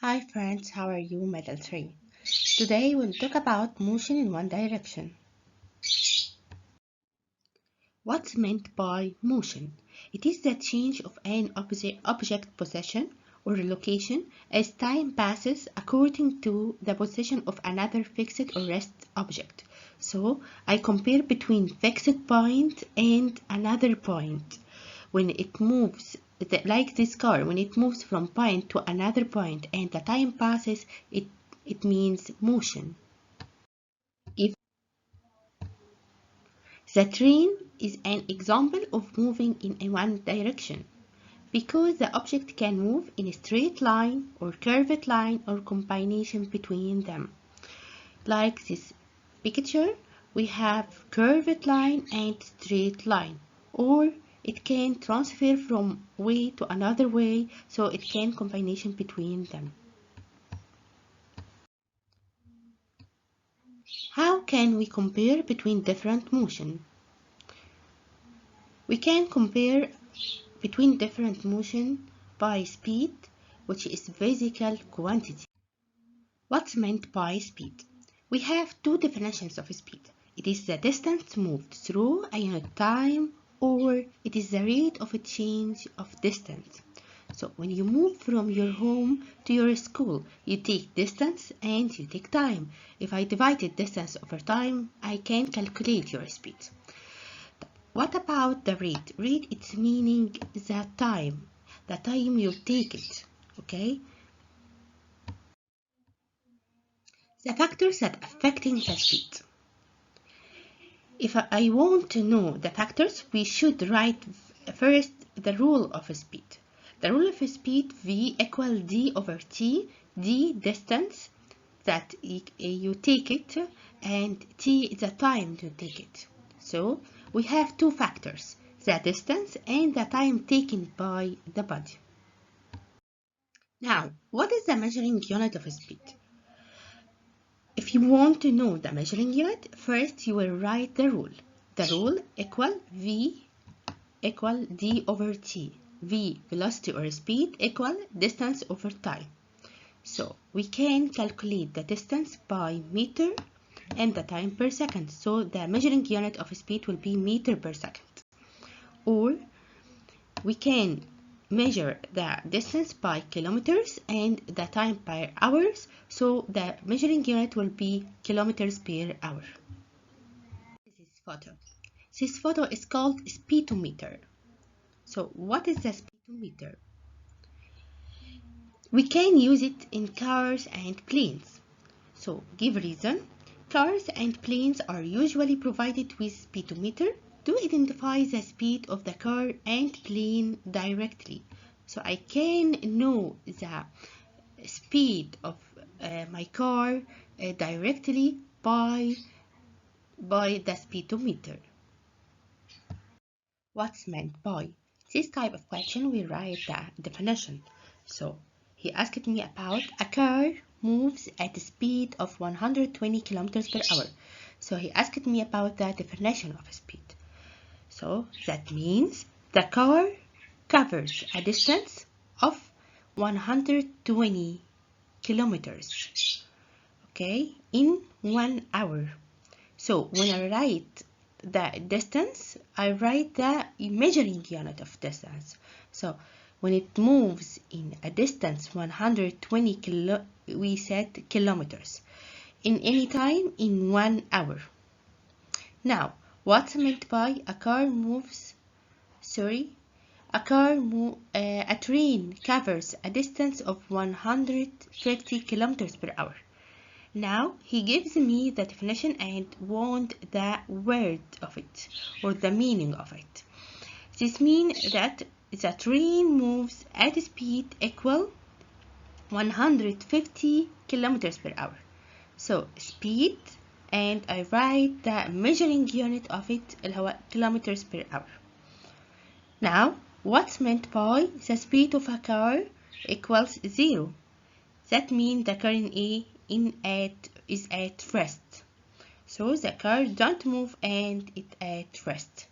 Hi friends, how are you, Medal 3? Today we'll talk about motion in one direction. What's meant by motion? It is the change of an object position or location as time passes according to the position of another fixed or rest object. So I compare between fixed point and another point. When it moves, like this car, when it moves from point to another point and the time passes, it means motion. If the train is an example of moving in one direction because the object can move in a straight line or curved line or combination between them. Like this picture, we have curved line and straight line, or it can transfer from way to another way, so it can combination between them. How can we compare between different motion? We can compare between different motion by speed, which is physical quantity. What's meant by speed? We have two definitions of speed. It is the distance moved through a unit time, or it is the rate of a change of distance. So when you move from your home to your school, you take distance and you take time. If I divided distance over time, I can calculate your speed. What about the rate? Rate, it's meaning the time you take it, okay? The factors that affecting the speed. If I want to know the factors, we should write first the rule of speed. The rule of speed, V equal d over t, d distance that you take it and t the time to take it. So we have two factors, the distance and the time taken by the body. Now, what is the measuring unit of speed? If you want to know the measuring unit, first you will write the rule. The rule equal V equal d over t. V, velocity or speed, equal distance over time. So we can calculate the distance by meter and the time per second. So the measuring unit of speed will be meter per second. Or we can measure the distance by kilometers and the time by hours. So the measuring unit will be kilometers per hour. This photo is called speedometer. So what is the speedometer? We can use it in cars and planes. So give reason. Cars and planes are usually provided with speedometer to identify the speed of the car and plane directly. So I can know the speed of my car directly by the speedometer. What's meant by? This type of question we write the definition. So he asked me about a car moves at a speed of 120 kilometers per hour. So he asked me about the definition of speed. So that means the car covers a distance of 120 kilometers, okay, in 1 hour. So when I write the distance, I write the measuring unit of distance. So when it moves in a distance 120 we said kilometers in any time in 1 hour. Now, what's meant by a train covers a distance of 150 kilometers per hour. Now he gives me the definition and want the word of it or the meaning of it. This means that the train moves at a speed equal 150 kilometers per hour. So speed, and I write the measuring unit of it اللي هو kilometers per hour. Now what's meant by the speed of a car equals 0? That means the car is at rest. So the car don't move and it at rest.